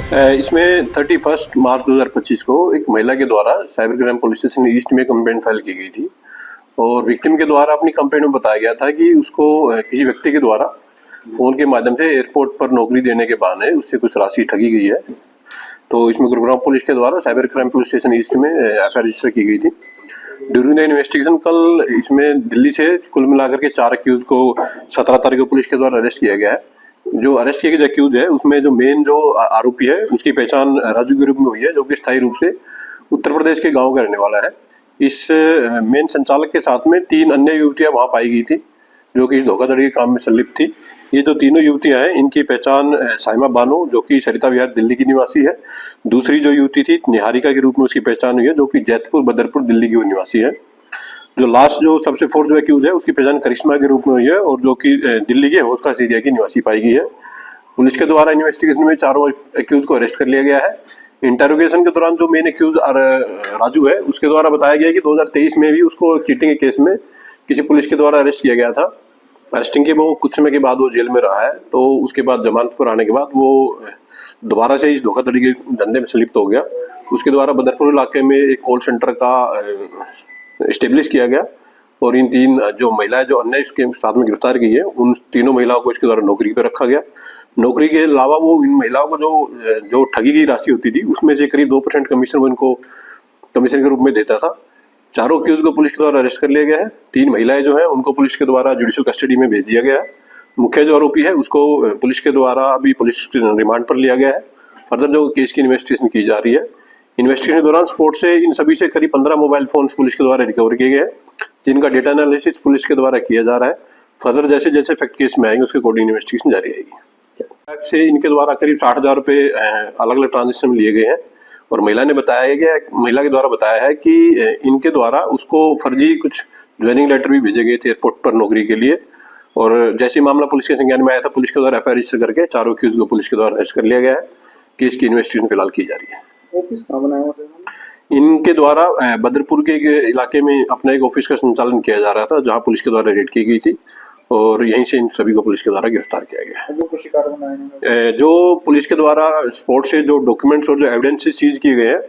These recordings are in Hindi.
इसमें 31 मार्च 2025 को एक महिला के द्वारा cyber crime police station east में कंप्लेंट फाइल की गई थी और विक्टिम के द्वारा अपनी कंप्लेंट में बताया गया था कि उसको किसी व्यक्ति के द्वारा फोन के माध्यम से एयरपोर्ट पर नौकरी देने के बहाने उससे कुछ राशि ठगी गई है। तो इसमें गुरुग्राम पुलिस के द्वारा cyber crime police station east में एफआईआर रजिस्टर की गई थी। ड्यूरिंग द इन्वेस्टिगेशन कल इसमें दिल्ली से कुल मिलाकर के 4 अक्यूज को 17 तारीख को पुलिस के द्वारा अरेस्ट किया गया है। जो अरेस्ट किए गए अक्यूज है उसमें जो मेन जो आरोपी है उसकी पहचान राजू के रूप में हुई है, जो कि स्थायी रूप से उत्तर प्रदेश के गांव का रहने वाला है। इस मेन संचालक के साथ में 3 अन्य युवतियां वहां पाई गई थी जो कि इस धोखाधड़ी के काम में संलिप्त थी। ये जो तीनों युवतियां हैं इनकी पहचान साइमा बानो जो कि सरिता विहार दिल्ली की निवासी है, दूसरी जो युवती थी निहारिका के रूप में उसकी पहचान हुई है जो कि जैतपुर बदरपुर दिल्ली की निवासी है। जो लास्ट जो सबसे फोर्थ जो एक्यूज है उसकी पहचान करिश्मा के रूप में हुई है और जो कि दिल्ली के होस्का एरिया की निवासी पाई गई है। पुलिस के द्वारा इन्वेस्टिगेशन में चारों एक्यूज को अरेस्ट कर लिया गया है। इंटरोगेशन के दौरान जो मेन एक्यूज राजू है उसके द्वारा बताया गया कि 2023 में भी उसको चीटिंग के केस में किसी पुलिस के द्वारा अरेस्ट किया गया था। अरेस्टिंग के वो कुछ समय के बाद वो जेल में रहा है, तो उसके बाद जमानत पर आने के बाद वो दोबारा से इस धोखाधड़ी के धंधे में संलिप्त हो गया। उसके द्वारा बदरपुर इलाके में एक कॉल सेंटर का एस्टेब्लिश किया गया और इन 3 जो महिलाएं जो अन्य इसके साथ में गिरफ्तार की है उन तीनों महिलाओं को इसके द्वारा नौकरी पर रखा गया। नौकरी के अलावा वो इन महिलाओं को जो ठगी की राशि होती थी उसमें से करीब 2% कमीशन वो इनको कमीशन के रूप में देता था। चारों अक्यूज को पुलिस के द्वारा अरेस्ट कर लिया गया है। 3 महिलाएं जो है उनको पुलिस के द्वारा जुडिशियल कस्टडी में भेज दिया गया है। मुख्य जो आरोपी है उसको पुलिस के द्वारा अभी पुलिस रिमांड पर लिया गया है। फर्दर जो केस की इन्वेस्टिगेशन की जा रही है। इन्वेस्टिगेशन के दौरान स्पोर्ट से इन सभी से करीब 15 मोबाइल फोन्स पुलिस के द्वारा रिकवर किए गए हैं, जिनका डेटा एनालिसिस पुलिस के द्वारा किया जा रहा है। फर्दर जैसे जैसे फैक्ट केस में आएंगे उसके अकॉर्डिंग इन्वेस्टिगेशन जारी रहेगी। से इनके द्वारा करीब 60,000 रुपये अलग अलग ट्रांजेक्शन लिए गए हैं और महिला के द्वारा बताया है कि इनके द्वारा उसको फर्जी कुछ ज्वाइनिंग लेटर भी भेजे गए थे एयरपोर्ट पर नौकरी के लिए। और जैसे मामला पुलिस के संज्ञान में आया था पुलिस के द्वारा एफआईआर रजिस्टर करके चारों अक्यूज को पुलिस के द्वारा अरेस्ट कर लिया गया है। केस की इन्वेस्टिगेशन फिलहाल की जा रही है। ऑफिस कहाँ बनाया हुआ था? इनके द्वारा बदरपुर के इलाके में अपना एक ऑफिस का संचालन किया जा रहा था जहां पुलिस के द्वारा रेड की गई थी और यहीं से इन सभी को पुलिस के द्वारा गिरफ्तार किया गया। शिकार बनाए जो पुलिस के द्वारा स्पॉट से जो डॉक्यूमेंट्स और जो एविडेंस सीज किए गए हैं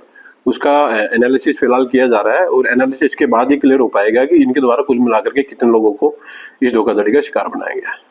उसका एनालिसिस फिलहाल किया जा रहा है और एनालिसिस के बाद ही क्लियर हो पाएगा कि इनके द्वारा कुल मिलाकर के कितने लोगों को इस धोखाधड़ी का शिकार बनाया गया है।